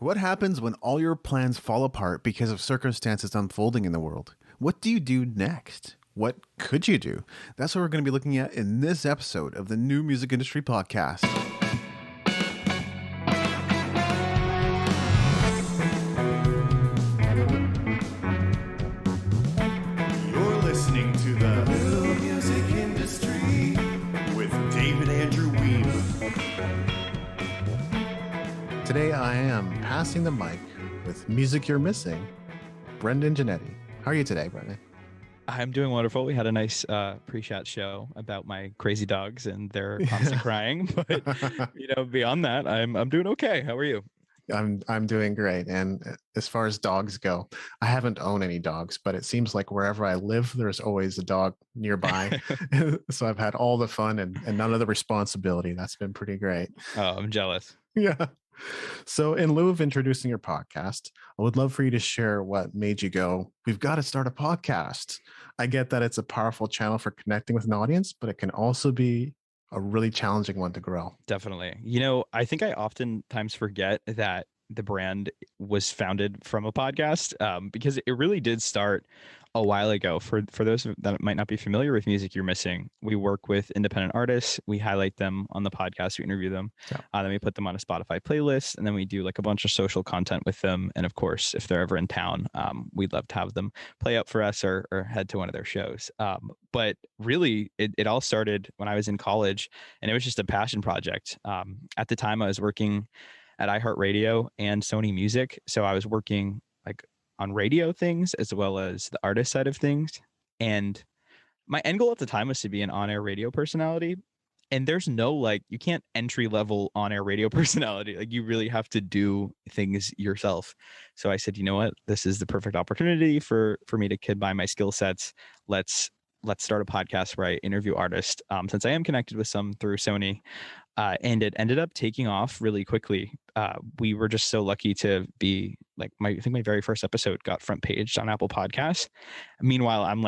What happens when all your plans fall apart because of circumstances unfolding in the world? What do you do next? What could you do? That's what we're going to be looking at in this episode of the New Music Industry Podcast. You're listening to the New Music Industry with David Andrew Wiebe. Today I am passing the mic with Music You're Missing, Breandan Jeannetti. How are you today, Breandan? I'm doing wonderful. We had a nice pre-chat show about my crazy dogs and their constant crying. But beyond that, I'm doing okay. How are you? I'm doing great. And as far as dogs go, I haven't owned any dogs, but it seems like wherever I live, there's always a dog nearby. So I've had all the fun and none of the responsibility. That's been pretty great. Oh, I'm jealous. Yeah. So in lieu of introducing your podcast, I would love for you to share what made you go, we've got to start a podcast. I get that it's a powerful channel for connecting with an audience, but it can also be a really challenging one to grow. Definitely. I think I oftentimes forget that the brand was founded from a podcast because it really did start a while ago. For those that might not be familiar with Music You're Missing, we work with independent artists. We highlight them on the podcast. We interview them. Yeah. Then we put them on a Spotify playlist, and then we do like a bunch of social content with them. And of course, if they're ever in town, we'd love to have them play up for us or head to one of their shows. But really, it all started when I was in college, and it was just a passion project. At the time, I was working at iHeartRadio and Sony Music. So I was working like on radio things as well as the artist side of things. And my end goal at the time was to be an on-air radio personality. And there's no you can't entry level on-air radio personality. Like you really have to do things yourself. So I said, you know what, this is the perfect opportunity for me to combine my skill sets. Let's start a podcast where I interview artists. Since I am connected with some through Sony, and it ended up taking off really quickly. We were just so lucky to be I think my very first episode got front paged on Apple Podcasts. Meanwhile, I'm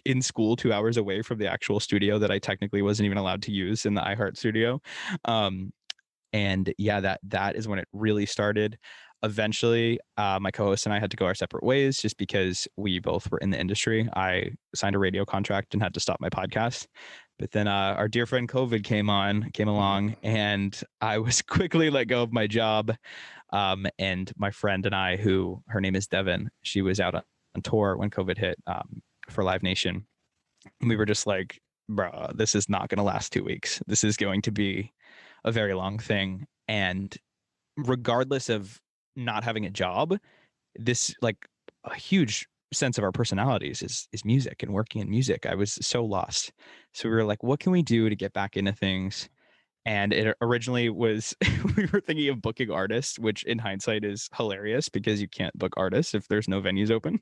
in school 2 hours away from the actual studio that I technically wasn't even allowed to use in the iHeart studio. And yeah, that is when it really started. Eventually, my co-host and I had to go our separate ways just because we both were in the industry. I signed a radio contract and had to stop my podcast. But then our dear friend COVID came along, and I was quickly let go of my job. And my friend and I, who her name is Devin, she was out on tour when COVID hit for Live Nation. And we were just like, bro, this is not going to last 2 weeks. This is going to be a very long thing. And regardless of not having a job, this a huge sense of our personalities is music and working in music. I was so lost. So we were like, what can we do to get back into things? And it originally was, we were thinking of booking artists, which in hindsight is hilarious because you can't book artists if there's no venues open.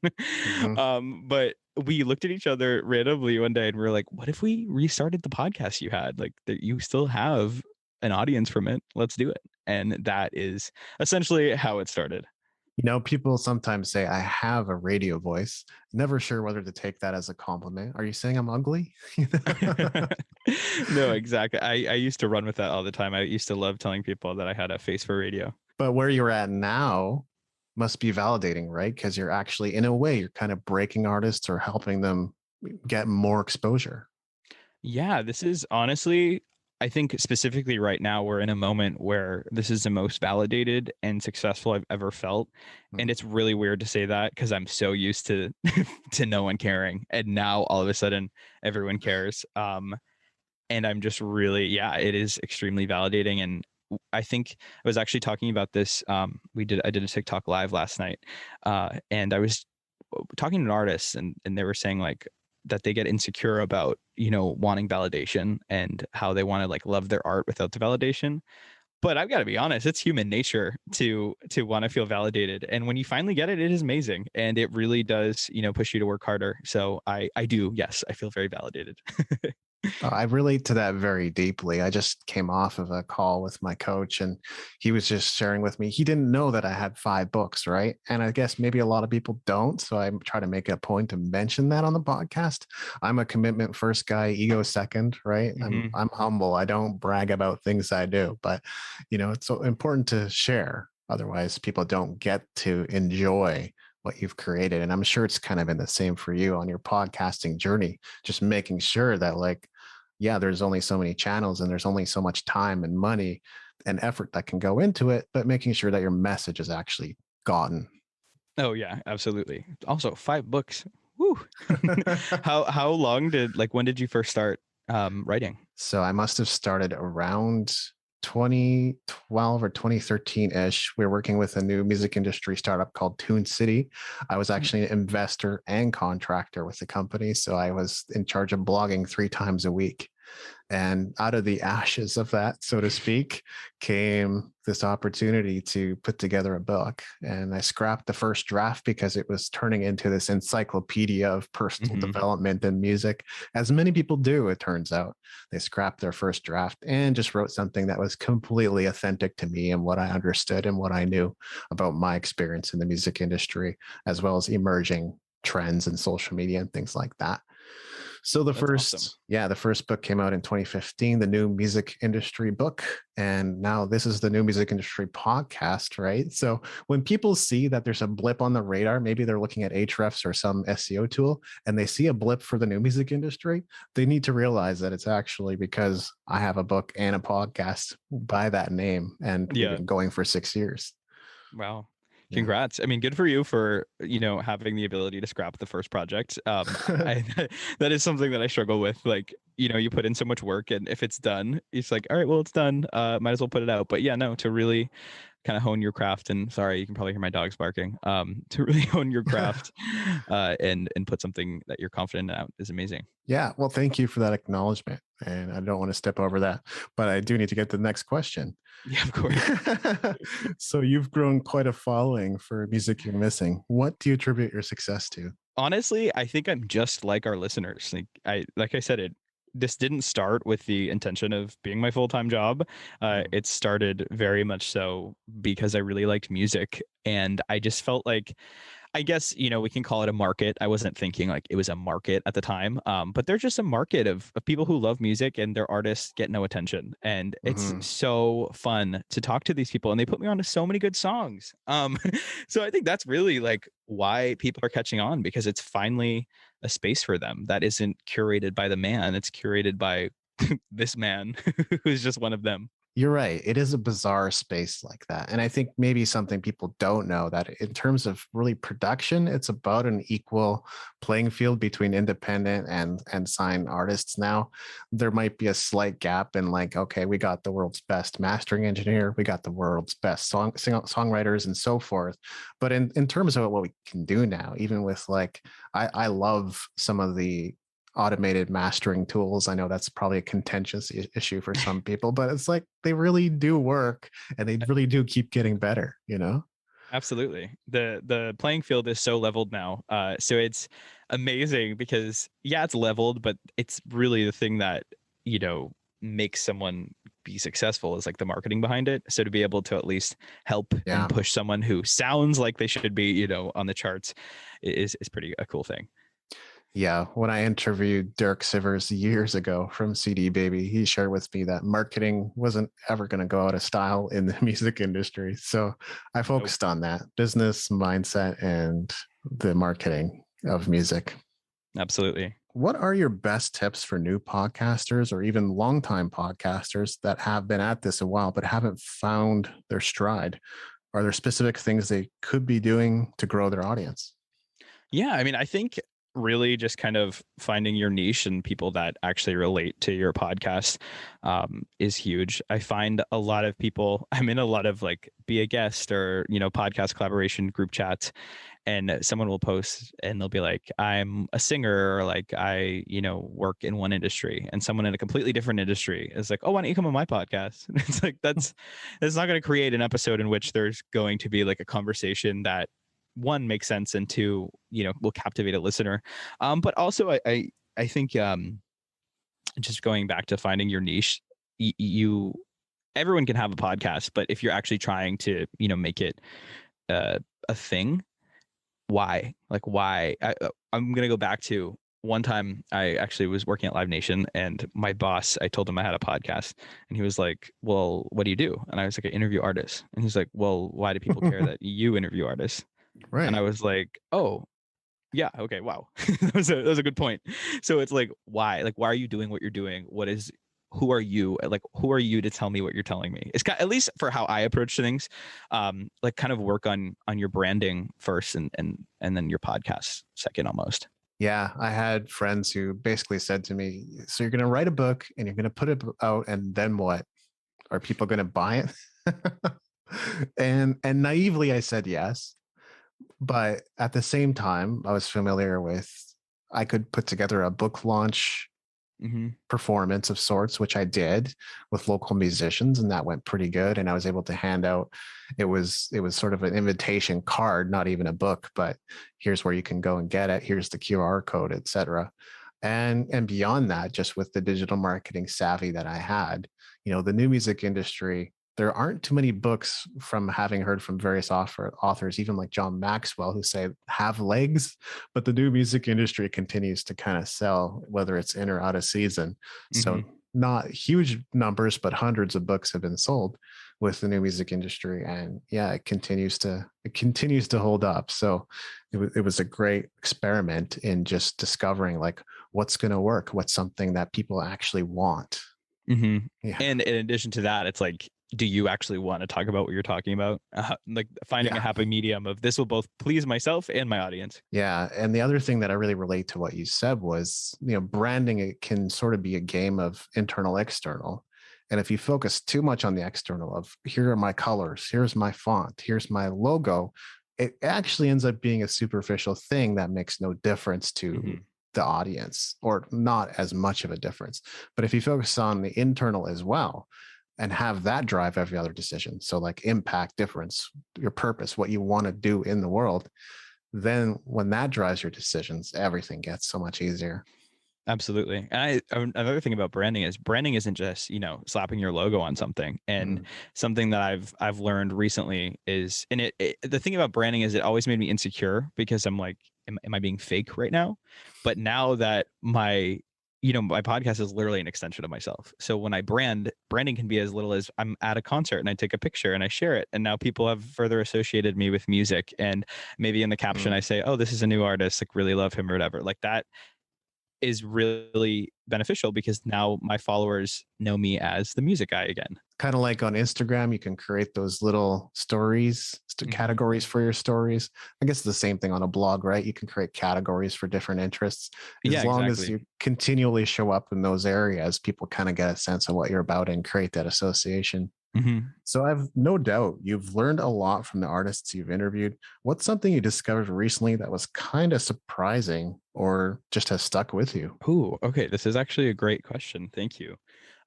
Mm-hmm. But we looked at each other randomly one day and we were like, what if we restarted the podcast you had? That you still have an audience from it. Let's do it. And that is essentially how it started. People sometimes say I have a radio voice. Never sure whether to take that as a compliment. Are you saying I'm ugly? No, exactly. I used to run with that all the time. I used to love telling people that I had a face for radio. But where you're at now must be validating, right? Because you're actually, in a way, you're kind of breaking artists or helping them get more exposure. Yeah, this is honestly, I think specifically right now, we're in a moment where this is the most validated and successful I've ever felt. And it's really weird to say that because I'm so used to no one caring. And now all of a sudden everyone cares. And I'm just really, it is extremely validating. And I think I was actually talking about this. I did a TikTok live last night and I was talking to an artist and they were saying that they get insecure about, wanting validation and how they want to love their art without the validation. But I've got to be honest, it's human nature to want to feel validated. And when you finally get it, it is amazing. And it really does, push you to work harder. So I do. Yes, I feel very validated. I relate to that very deeply. I just came off of a call with my coach and he was just sharing with me. He didn't know that I had 5 books, right? And I guess maybe a lot of people don't. So I try to make a point to mention that on the podcast. I'm a commitment first guy, ego second, right? Mm-hmm. I'm humble. I don't brag about things I do, but it's so important to share. Otherwise, people don't get to enjoy what you've created. And I'm sure it's kind of been the same for you on your podcasting journey, just making sure that, like, yeah, there's only so many channels and there's only so much time and money and effort that can go into it, but making sure that your message is actually gotten. Oh yeah, absolutely. Also, 5 books. Woo. How long did, like, when did you first start writing? So I must have started around 2012 or 2013-ish. We were working with a new music industry startup called Tune City. I was actually an investor and contractor with the company. So I was in charge of blogging 3 times a week. And out of the ashes of that, so to speak, came this opportunity to put together a book. And I scrapped the first draft because it was turning into this encyclopedia of personal development and music, as many people do, it turns out. They scrapped their first draft and just wrote something that was completely authentic to me and what I understood and what I knew about my experience in the music industry, as well as emerging trends in social media and things like that. So That's awesome. the first book came out in 2015, the new music industry book. And now this is the new music industry podcast, right? So when people see that there's a blip on the radar, maybe they're looking at Ahrefs or some SEO tool, and they see a blip for the new music industry, they need to realize that it's actually because I have a book and a podcast by that name. And we've Yeah. been going for 6 years. Wow. Yeah. Congrats. I mean, good for you for, having the ability to scrap the first project. That is something that I struggle with. Like, you put in so much work, and if it's done, it's like, all right, well, it's done. Might as well put it out. But yeah, no, to really kind of hone your craft, and sorry, you can probably hear my dogs barking. To really hone your craft, and put something that you're confident out is amazing. Yeah. Well, thank you for that acknowledgement. And I don't want to step over that, but I do need to get the next question. Yeah, of course. So you've grown quite a following for Music You're Missing. What do you attribute your success to? Honestly, I think I'm just like our listeners. Like I said, this didn't start with the intention of being my full-time job. It started very much so because I really liked music, and I just felt like, I guess, we can call it a market. I wasn't thinking like it was a market at the time, but there's just a market of people who love music and their artists get no attention. And it's so fun to talk to these people, and they put me on to so many good songs. So I think that's really like why people are catching on, because it's finally a space for them that isn't curated by the man. It's curated by this man who's just one of them. You're right. It is a bizarre space like that. And I think maybe something people don't know, that in terms of really production, it's about an equal playing field between independent and signed artists now. There might be a slight gap in, like, okay, we got the world's best mastering engineer, we got the world's best songwriters and so forth. But in terms of what we can do now, even with, like, I love some of the automated mastering tools. I know that's probably a contentious issue for some people, but it's like they really do work and they really do keep getting better, Absolutely. The playing field is so leveled now. So it's amazing because, yeah, it's leveled, but it's really the thing that, makes someone be successful is like the marketing behind it. So to be able to at least help and push someone who sounds like they should be, on the charts is pretty a cool thing. Yeah, when I interviewed Dirk Sivers years ago from CD Baby, he shared with me that marketing wasn't ever going to go out of style in the music industry. So I focused on that business mindset and the marketing of music. Absolutely. What are your best tips for new podcasters or even longtime podcasters that have been at this a while but haven't found their stride? Are there specific things they could be doing to grow their audience? Yeah, I mean, I think really just kind of finding your niche and people that actually relate to your podcast is huge. I find a lot of people, I'm in a lot of like be a guest or, podcast collaboration group chats, and someone will post and they'll be like, I'm a singer, or like I, work in one industry, and someone in a completely different industry is like, oh, why don't you come on my podcast? And it's like, it's not going to create an episode in which there's going to be like a conversation that, one, makes sense, and two, will captivate a listener. But also I think just going back to finding your niche, everyone can have a podcast, but if you're actually trying to, make it a thing, why? Like, why? I'm going to go back to one time I actually was working at Live Nation, and my boss, I told him I had a podcast, and he was like, well, what do you do? And I was like, I interview artists. And he's like, well, why do people care that you interview artists? And I Right. was like, oh, yeah, okay, wow. That was a good point. So it's like, why? Like, why are you doing what you're doing? Who are you? Like, who are you to tell me what you're telling me? It's got, at least for how I approach things, like kind of work on your branding first, and then your podcast second almost. Yeah, I had friends who basically said to me, "So you're going to write a book and you're going to put it out, and then what? Are people going to buy it?" And naively, I said yes. But at the same time, I was familiar with, I could put together a book launch Mm-hmm. performance of sorts, which I did with local musicians, and that went pretty good. And I was able to hand out, it was sort of an invitation card, not even a book, but here's where you can go and get it. Here's the QR code, etc. And beyond that, just with the digital marketing savvy that I had, the new music industry, there aren't too many books, from having heard from various authors, even like John Maxwell, who say have legs, but the new music industry continues to kind of sell, whether it's in or out of season. So Mm-hmm. not huge numbers, but hundreds of books have been sold with the new music industry. And yeah, it continues to hold up. So it was a great experiment in just discovering like what's going to work, what's something that people actually want. Mm-hmm. Yeah. And in addition to that, it's like, do you actually want to talk about what you're talking about? Like finding a Yeah. happy medium of this will both please myself and my audience. Yeah. And the other thing that I really relate to what you said was, branding, it can sort of be a game of internal, external. And if you focus too much on the external of here are my colors, here's my font, here's my logo, it actually ends up being a superficial thing that makes no difference to Mm-hmm. the audience, or not as much of a difference. But if you focus on the internal as well, and have that drive every other decision, so like impact, difference, your purpose, what you want to do in the world, then when that drives your decisions, everything gets so much easier. Absolutely. And another thing about branding is branding isn't just, slapping your logo on something. And Mm. something that I've learned recently is, and the thing about branding is it always made me insecure, because I'm like, am I being fake right now? But now that my podcast is literally an extension of myself. So when I branding can be as little as I'm at a concert and I take a picture and I share it. And now people have further associated me with music. And maybe in the caption, I Mm. say, oh, this is a new artist, like really love him or whatever. Like that is really beneficial, because now my followers know me as the music guy again. Kind of like on Instagram, you can create those little stories, Mm-hmm. categories for your stories. I guess it's the same thing on a blog, right? You can create categories for different interests. Yeah, As long as exactly. you continually show up in those areas, people kind of get a sense of what you're about and create that association. Mm-hmm. So I've no doubt you've learned a lot from the artists you've interviewed. What's something you discovered recently that was kind of surprising or just has stuck with you? Ooh, okay. This is actually a great question. Thank you.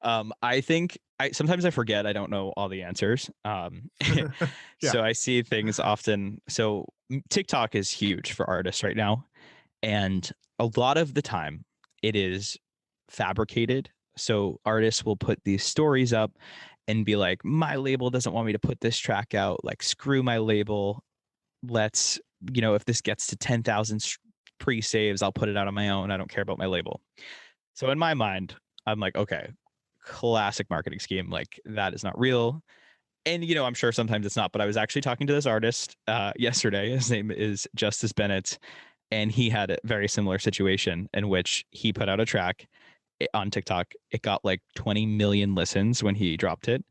I think sometimes I forget I don't know all the answers. Yeah. So I see things often. So TikTok is huge for artists right now. And a lot of the time it is fabricated. So artists will put these stories up and be like, my label doesn't want me to put this track out. Like, screw my label. Let's, if this gets to 10,000 pre-saves, I'll put it out on my own. I don't care about my label. So in my mind, I'm like, okay, classic marketing scheme. Like, that is not real. And, I'm sure sometimes it's not, but I was actually talking to this artist yesterday. His name is Justice Bennett. And he had a very similar situation in which he put out a track on TikTok. It got like 20 million listens when he dropped it.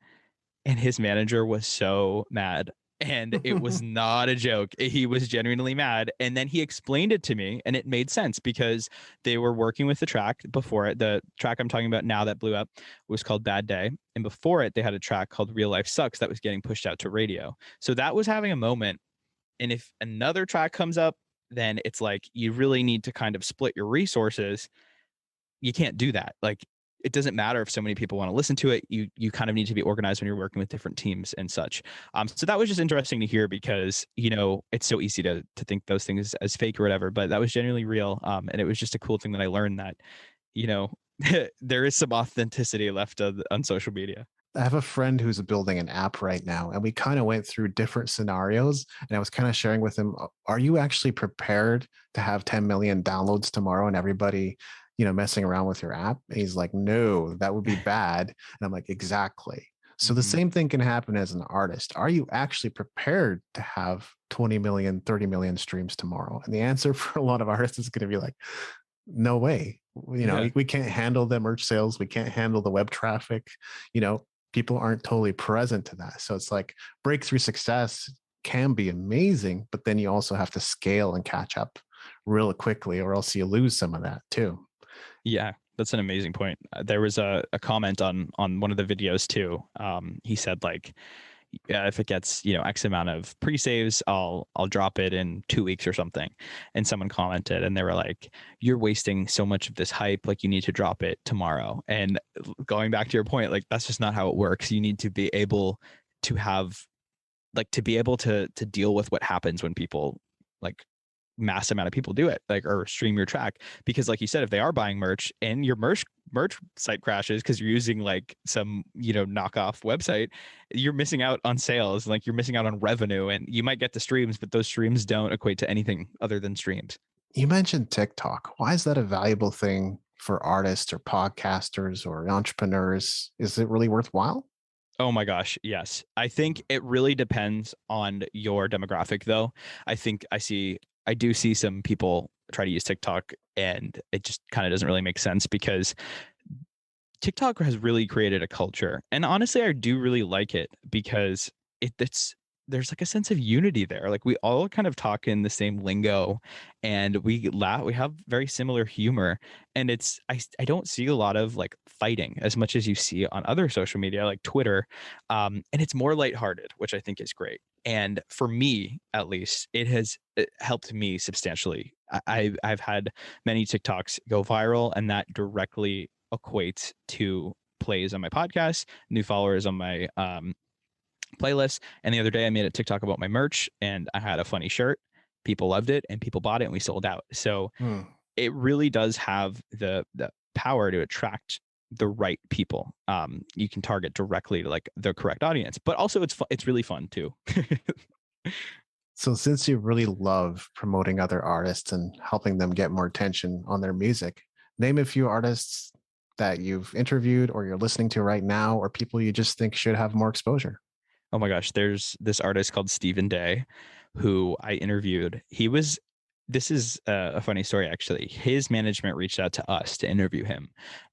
And his manager was so mad. And it was not a joke. He was genuinely mad. And then he explained it to me, and it made sense, because they were working with the track before it. The track I'm talking about now that blew up was called Bad Day. And before it, they had a track called Real Life Sucks that was getting pushed out to radio. So that was having a moment. And if another track comes up, then it's like you really need to kind of split your resources. You can't do that. Like, it doesn't matter if so many people want to listen to it. You kind of need to be organized when you're working with different teams and such. So that was just interesting to hear, because it's so easy to think those things as fake or whatever, but that was genuinely real. And it was just a cool thing that I learned, that there is some authenticity left on social media. I have a friend who's building an app right now, and we kind of went through different scenarios. And I was kind of sharing with him, are you actually prepared to have 10 million downloads tomorrow and everybody, messing around with your app? And he's like, no, that would be bad. And I'm like, exactly. So the Mhm. same thing can happen as an artist. Are you actually prepared to have 20 million, 30 million streams tomorrow? And the answer for a lot of artists is going to be like, no way. Yeah. We can't handle the merch sales. We can't handle the web traffic. People aren't totally present to that. So it's like breakthrough success can be amazing, but then you also have to scale and catch up real quickly, or else you lose some of that too. Yeah, that's an amazing point. There was a comment on one of the videos too. He said like, if it gets X amount of pre-saves, I'll drop it in 2 weeks or something. And someone commented, and they were like, "You're wasting so much of this hype. Like, you need to drop it tomorrow." And going back to your point, like that's just not how it works. You need to be able to have to be able to deal with what happens when people like mass amount of people do it, like, or stream your track, because like you said, if they are buying merch and your merch site crashes because you're using like some knockoff website, you're missing out on sales, like you're missing out on revenue, and you might get the streams, but those streams don't equate to anything other than streams. You mentioned TikTok. Why is that a valuable thing for artists or podcasters or entrepreneurs? Is it really worthwhile? Oh my gosh, yes. I think it really depends on your demographic though. I do see some people try to use TikTok, and it just kind of doesn't really make sense because TikTok has really created a culture. And honestly, I do really like it because it's there's like a sense of unity there. Like we all kind of talk in the same lingo, and we laugh, we have very similar humor. And I don't see a lot of like fighting as much as you see on other social media like Twitter. And it's more lighthearted, which I think is great. And for me, at least, it has helped me substantially. I've had many TikToks go viral, and that directly equates to plays on my podcast, new followers on my playlist. And the other day I made a TikTok about my merch, and I had a funny shirt. People loved it and people bought it, and we sold out. So Hmm. it really does have the power to attract the right people. You can target directly to like the correct audience, but also it's really fun too. So, since you really love promoting other artists and helping them get more attention on their music, name a few artists that you've interviewed or you're listening to right now, or people you just think should have more exposure. Oh my gosh, there's this artist called Stephen Day who I interviewed. This is a funny story actually. His management reached out to us to interview him.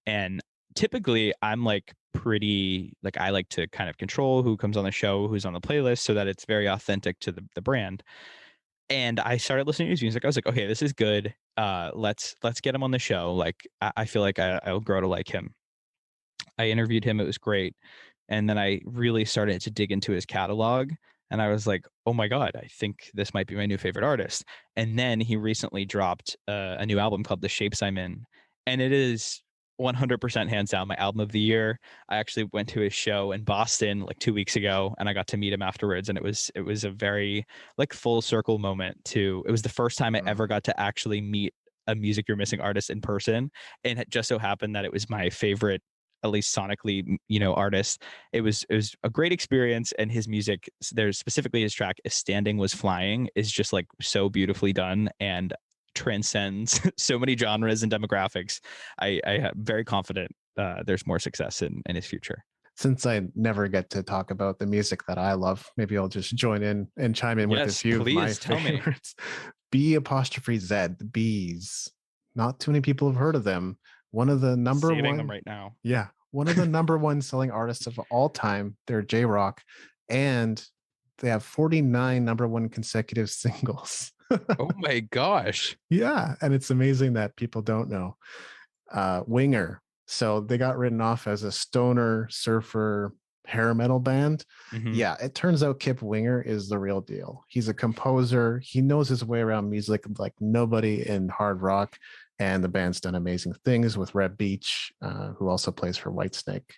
And typically I'm like pretty, like I like to kind of control who comes on the show, who's on the playlist so that it's very authentic to the brand. And I started listening to his music. I was like, okay, this is good. Let's get him on the show. Like I feel like I'll grow to like him. I interviewed him. It was great. And then I really started to dig into his catalog. And I was like, oh my God, I think this might be my new favorite artist. And then he recently dropped a new album called The Shapes I'm In. And it is 100% hands down my album of the year. I actually went to his show in Boston like 2 weeks ago, and I got to meet him afterwards. And it was a very like full circle moment too. It was the first time I ever got to actually meet a Music You're Missing artist in person. And it just so happened that it was my favorite, at least sonically, artist. It was a great experience, and his music, there's specifically his track Standing Was Flying, is just like so beautifully done and transcends so many genres and demographics. I am very confident there's more success in his future. Since I never get to talk about the music that I love, maybe I'll just join in and chime in with a Yes, few of my please tell me. favorites. B apostrophe Z, the Bees. Not too many people have heard of them. One of the number Saving one, them right now. yeah, one of the number one selling artists of all time. They're J Rock, and they have 49 number one consecutive singles. Oh my gosh. Yeah, and it's amazing that people don't know. Winger. So they got written off as a stoner surfer hair metal band. Mhm. Yeah, it turns out Kip Winger is the real deal. He's a composer. He knows his way around music like nobody in hard rock. And the band's done amazing things with Red Beach, who also plays for Whitesnake.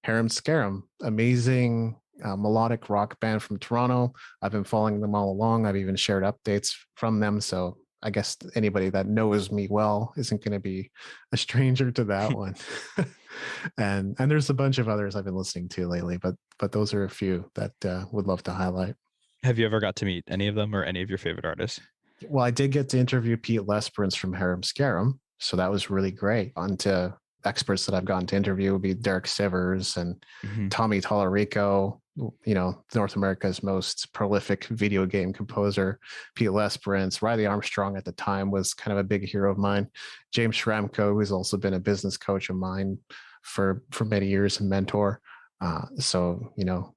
Harem Scarum, amazing melodic rock band from Toronto. I've been following them all along. I've even shared updates from them. So I guess anybody that knows me well isn't going to be a stranger to that one. And there's a bunch of others I've been listening to lately, but those are a few that would love to highlight. Have you ever got to meet any of them or any of your favorite artists? Well, I did get to interview Pete Lesperance from Harem Scarum, so that was really great. On to experts that I've gotten to interview would be Derek Sivers and Mhm. Tommy Tallarico, North America's most prolific video game composer. Pete Lesperance, Riley Armstrong at the time was kind of a big hero of mine. James Schramko, who's also been a business coach of mine for many years and mentor. So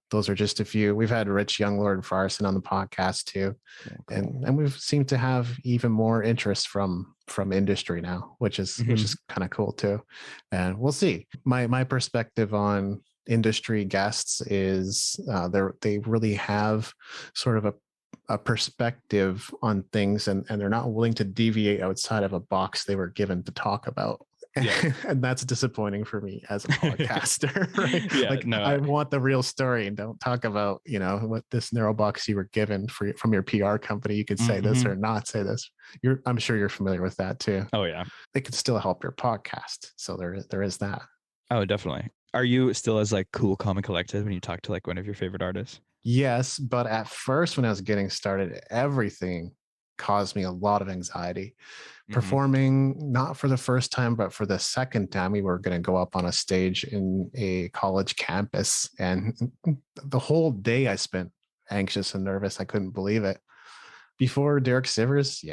those are just a few. We've had Rich Younglord Farson on the podcast too. Oh, cool. And we've seemed to have even more interest from industry now, which is kind of cool too. And we'll see. My perspective on industry guests is they really have sort of a perspective on things, and they're not willing to deviate outside of a box they were given to talk about. Yeah. And that's disappointing for me as a podcaster, right? Yeah, like, no, I want the real story, and don't talk about, what this narrow box you were given from your PR company. You could say this or not say this. I'm sure you're familiar with that too. Oh yeah. It could still help your podcast. So there is that. Oh, definitely. Are you still as like cool, calm, and collected when you talk to like one of your favorite artists? Yes, but at first when I was getting started, everything caused me a lot of anxiety. Performing, not for the first time, but for the second time, we were going to go up on a stage in a college campus. And the whole day I spent anxious and nervous. I couldn't believe it. Before Derek Sivers,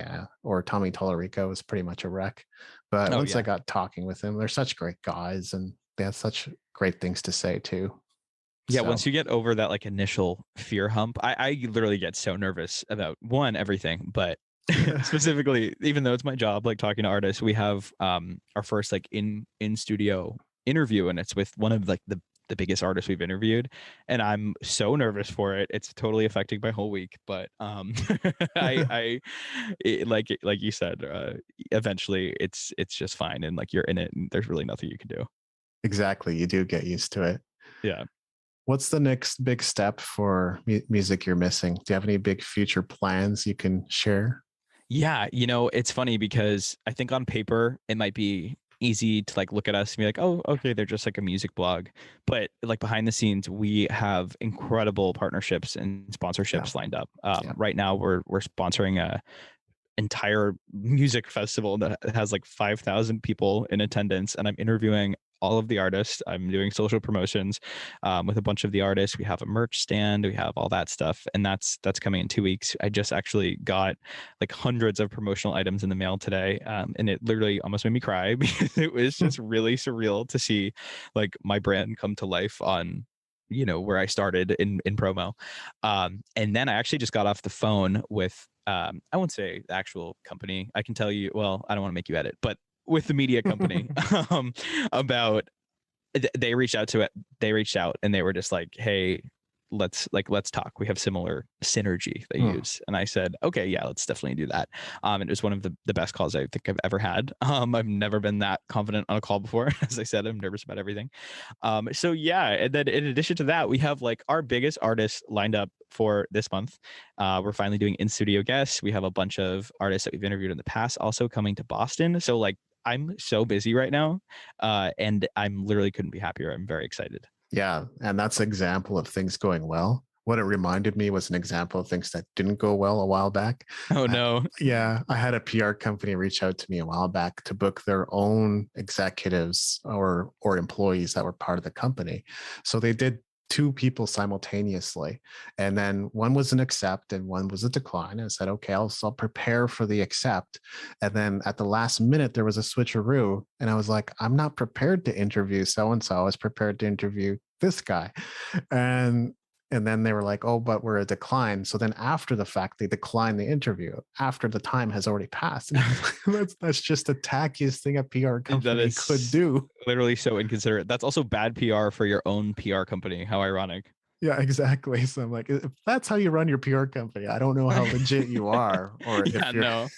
or Tommy Tallarico was pretty much a wreck. But once I got talking with them, they're such great guys, and they have such great things to say too. Yeah, once you get over that like initial fear hump, I literally get so nervous about everything, but specifically, even though it's my job, like talking to artists, we have our first like in studio interview, and it's with one of like the biggest artists we've interviewed, and I'm so nervous for it. It's totally affecting my whole week, but like you said, eventually it's just fine, and like you're in it, and there's really nothing you can do. Exactly, you do get used to it. Yeah. What's the next big step for music you're missing? Do you have any big future plans you can share? Yeah, it's funny because I think on paper it might be easy to like look at us and be like, oh, okay, they're just like a music blog. But like behind the scenes, we have incredible partnerships and sponsorships lined up. Right now, we're sponsoring a entire music festival that has like 5,000 people in attendance, and I'm interviewing all of the artists. I'm doing social promotions with a bunch of the artists. We have a merch stand, we have all that stuff, and that's coming in 2 weeks. I just actually got like hundreds of promotional items in the mail today, and it literally almost made me cry because it was just really surreal to see like my brand come to life on where I started in promo. And then I actually just got off the phone with I won't say the actual company. I can tell you, well, I don't want to make you edit, but with the media company about they reached out and they were just like, hey, let's talk. We have similar synergy they use. And I said, okay, yeah, let's definitely do that. It was one of the best calls I think I've ever had. I've never been that confident on a call before. As I said, I'm nervous about everything. So yeah, and then in addition to that, we have like our biggest artists lined up for this month. We're finally doing in-studio guests. We have a bunch of artists that we've interviewed in the past also coming to Boston. So like I'm so busy right now, and I'm literally couldn't be happier. I'm very excited. Yeah, and that's an example of things going well. What it reminded me was an example of things that didn't go well a while back. Oh no. I had a PR company reach out to me a while back to book their own executives or employees that were part of the company. So they did 2 people simultaneously, and then one was an accept and one was a decline. I said, okay, I'll prepare for the accept. And then at the last minute, there was a switcheroo, and I was like, I'm not prepared to interview so-and-so. I was prepared to interview this guy. And then they were like, oh, but we're a decline. So then after the fact, they declined the interview after the time has already passed. That's just the tackiest thing a PR company could do. Literally so inconsiderate. That's also bad PR for your own PR company. How ironic. Yeah, exactly. So I'm like, if that's how you run your PR company, I don't know how legit you are, or yeah, if you're no,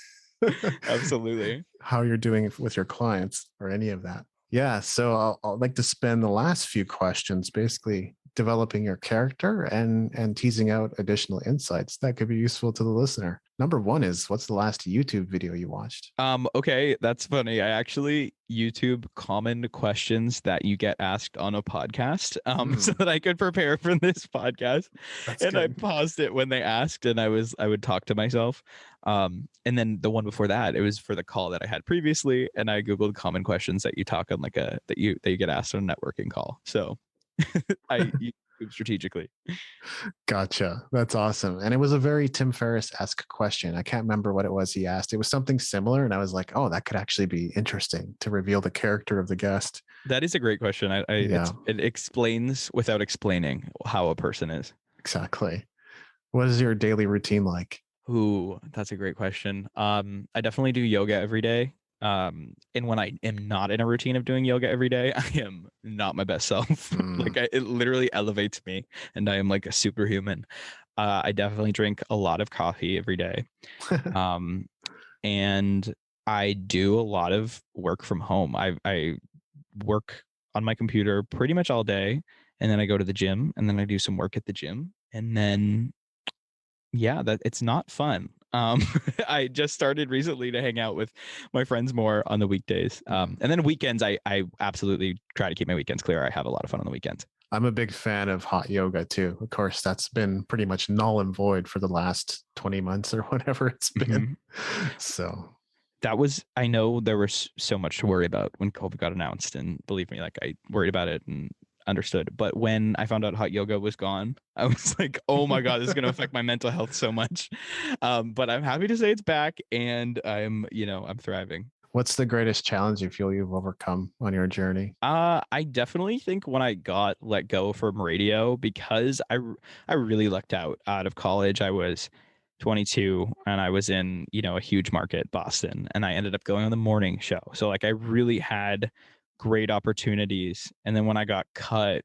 absolutely how you're doing it with your clients or any of that. Yeah. So I'll like to spend the last few questions basically developing your character and teasing out additional insights that could be useful to the listener. Number one is, what's the last YouTube video you watched? Okay, that's funny. I actually YouTube common questions that you get asked on a podcast, so that I could prepare for this podcast. That's And good. I paused it when they asked, and I would talk to myself. And then the one before that, it was for the call that I had previously, and I googled common questions that you talk on like that you get asked on a networking call. So I YouTube strategically. Gotcha. That's awesome. And it was a very Tim Ferriss-esque question. I can't remember what it was he asked. It was something similar. And I was like, oh, that could actually be interesting to reveal the character of the guest. That is a great question. Yeah, It explains without explaining how a person is. exactly. What is your daily routine like? Ooh, that's a great question. I definitely do yoga every day. And when I am not in a routine of doing yoga every day, I am not my best self. Like it literally elevates me, and I am like a superhuman. I definitely drink a lot of coffee every day. And I do a lot of work from home. I work on my computer pretty much all day, and then I go to the gym, and then I do some work at the gym, and then yeah, that it's not fun. I just started recently to hang out with my friends more on the weekdays. And then weekends, I absolutely try to keep my weekends clear. I have a lot of fun on the weekends. I'm a big fan of hot yoga too. Of course, that's been pretty much null and void for the last 20 months or whatever it's been. So I know there was so much to worry about when COVID got announced. And believe me, like I worried about it and understood. But when I found out hot yoga was gone, I was like, oh my God, this is going to affect my mental health so much. But I'm happy to say it's back, and I'm thriving. what's the greatest challenge you feel you've overcome on your journey? I definitely think when I got let go from radio, because I really lucked out of college. I was 22 and I was in, a huge market, Boston, and I ended up going on the morning show. So like I really had great opportunities. And then when I got cut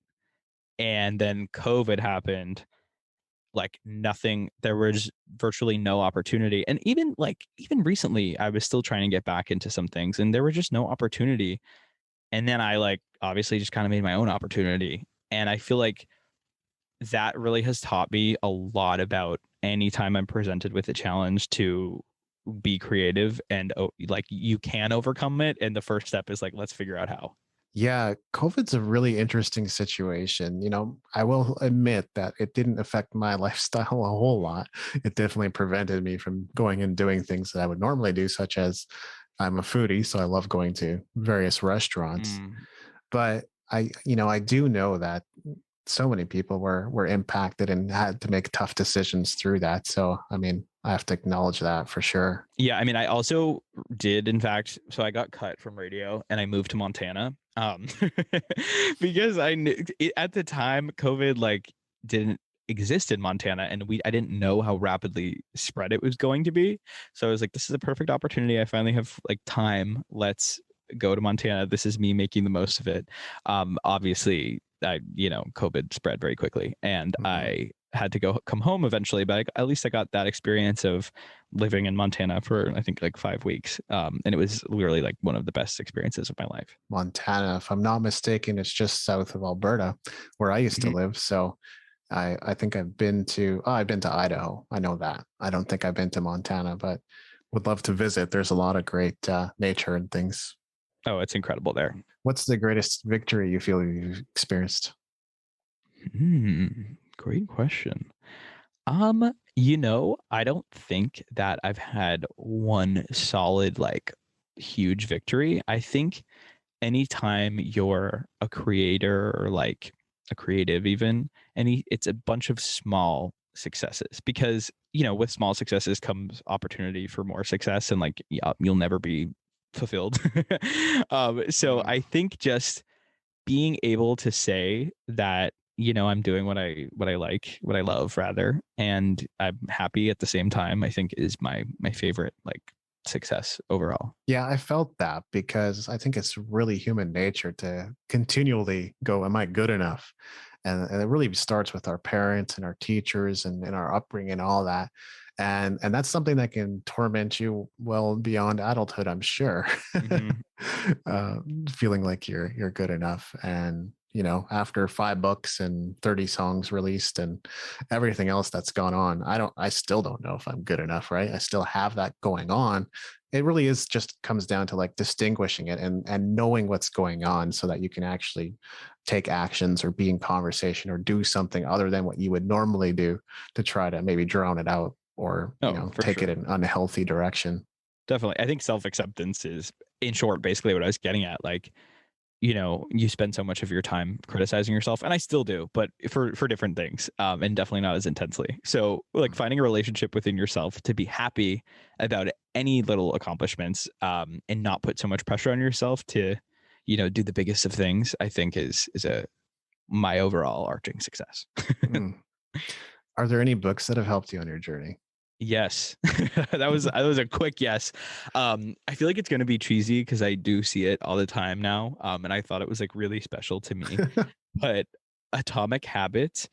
and then COVID happened, like nothing, there was virtually no opportunity. And even recently, I was still trying to get back into some things, and there was just no opportunity. And then I like obviously just kind of made my own opportunity. And I feel like that really has taught me a lot about anytime I'm presented with a challenge to be creative, and like you can overcome it. And the first step is like, let's figure out how. Yeah, COVID's a really interesting situation. I will admit that it didn't affect my lifestyle a whole lot. It definitely prevented me from going and doing things that I would normally do, such as I'm a foodie, so I love going to various restaurants. But I do know that so many people were impacted and had to make tough decisions through that. So, I mean, I have to acknowledge that for sure. Yeah, I mean, I also did, in fact, so I got cut from radio and I moved to Montana, because I knew at the time COVID like didn't exist in Montana, and I didn't know how rapidly spread it was going to be. So I was like, this is a perfect opportunity. I finally have like time. Let's go to Montana. This is me making the most of it. Obviously, COVID spread very quickly, and I had to come home eventually, but at least I got that experience of living in Montana for, I think, like 5 weeks. And it was literally like one of the best experiences of my life. Montana, if I'm not mistaken, it's just south of Alberta, where I used to live. So I think I've been to Idaho. I know that. I don't think I've been to Montana, but would love to visit. There's a lot of great nature and things. Oh, it's incredible there. What's the greatest victory you feel you've experienced? Great question. I don't think that I've had one solid, like, huge victory. I think anytime you're a creator or like a creative, even, it's a bunch of small successes, because, with small successes comes opportunity for more success, and like, you'll never be fulfilled. So I think just being able to say that, I'm doing what I love rather, and I'm happy at the same time, I think is my favorite like success overall. Yeah, I felt that, because I think it's really human nature to continually go, am I good enough? And it really starts with our parents and our teachers and our upbringing and all that. And that's something that can torment you well beyond adulthood, I'm sure. Feeling like you're good enough. And after 5 books and 30 songs released and everything else that's gone on, I still don't know if I'm good enough, right? I still have that going on. It really is just comes down to like distinguishing it and knowing what's going on so that you can actually take actions or be in conversation or do something other than what you would normally do to try to maybe drown it out or, For take sure. it in an unhealthy direction. Definitely. I think self-acceptance is, in short, basically what I was getting at. Like, you spend so much of your time criticizing yourself, and I still do, but for different things, and definitely not as intensely. So, like, finding a relationship within yourself to be happy about any little accomplishments, and not put so much pressure on yourself to, do the biggest of things, I think is my overall arching success. Mm. Are there any books that have helped you on your journey? Yes. That was a quick yes. I feel like it's gonna be cheesy because I do see it all the time now. And I thought it was like really special to me. But Atomic Habits,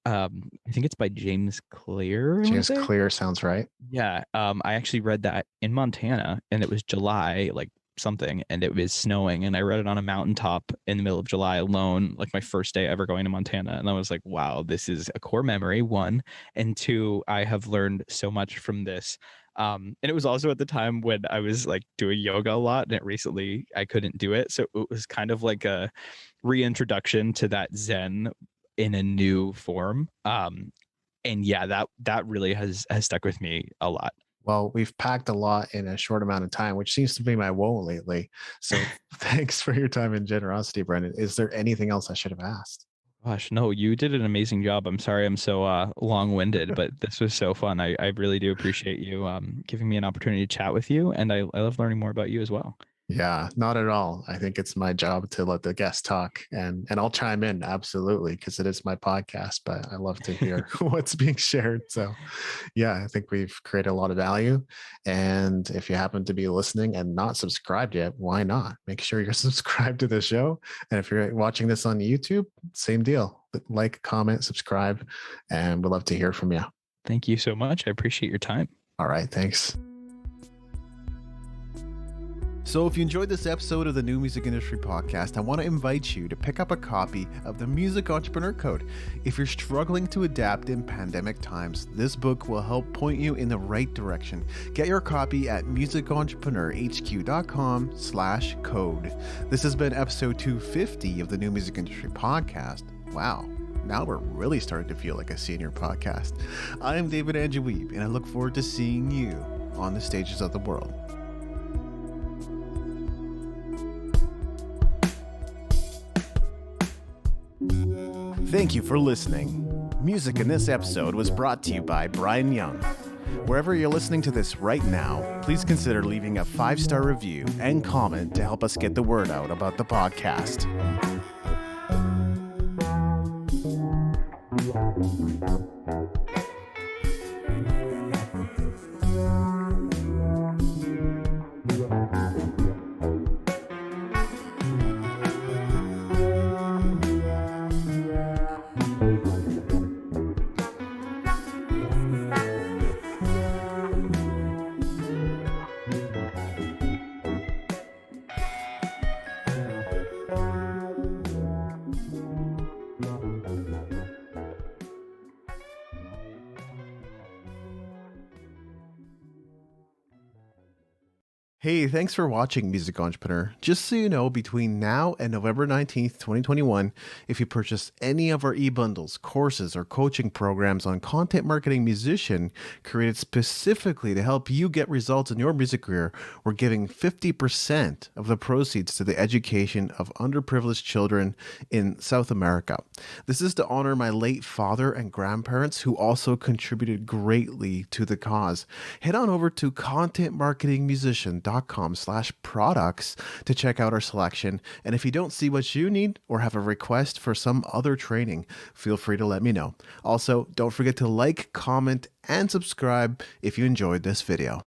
I think it's by James Clear, I want to James say. Clear sounds right. Yeah. I actually read that in Montana, and it was July, like something, and it was snowing, and I read it on a mountaintop in the middle of July alone, like my first day ever going to Montana. And I was like, wow, this is a core memory, one. And two, I have learned so much from this. And it was also at the time when I was like doing yoga a lot, and it recently I couldn't do it. So it was kind of like a reintroduction to that Zen in a new form. And yeah, that really has stuck with me a lot. Well, we've packed a lot in a short amount of time, which seems to be my woe lately. So thanks for your time and generosity, Brendan. Is there anything else I should have asked? Gosh, no, you did an amazing job. I'm sorry I'm so long-winded, but this was so fun. I really do appreciate you giving me an opportunity to chat with you, and I love learning more about you as well. Yeah, not at all. I think it's my job to let the guests talk and I'll chime in absolutely because it is my podcast, but I love to hear what's being shared. So yeah, I think we've created a lot of value. And if you happen to be listening and not subscribed yet, why not? Make sure you're subscribed to the show. And if you're watching this on YouTube, same deal. Like, comment, subscribe, and we'd love to hear from you. Thank you so much. I appreciate your time. All right, thanks. So if you enjoyed this episode of the New Music Industry Podcast, I want to invite you to pick up a copy of the Music Entrepreneur Code. If you're struggling to adapt in pandemic times, this book will help point you in the right direction. Get your copy at musicentrepreneurhq.com/code. This has been episode 250 of the New Music Industry Podcast. Wow. Now we're really starting to feel like a senior podcast. I am David Andrew Wiebe, and I look forward to seeing you on the stages of the world. Thank you for listening. Music in this episode was brought to you by Brian Young. Wherever you're listening to this right now, please consider leaving a 5-star review and comment to help us get the word out about the podcast. Hey, thanks for watching Music Entrepreneur. Just so you know, between now and November 19th, 2021, if you purchase any of our e-bundles, courses, or coaching programs on content marketing musician created specifically to help you get results in your music career, we're giving 50% of the proceeds to the education of underprivileged children in South America. This is to honor my late father and grandparents who also contributed greatly to the cause. Head on over to contentmarketingmusician.com/products to check out our selection. And if you don't see what you need or have a request for some other training, feel free to let me know. Also, don't forget to like, comment, and subscribe if you enjoyed this video.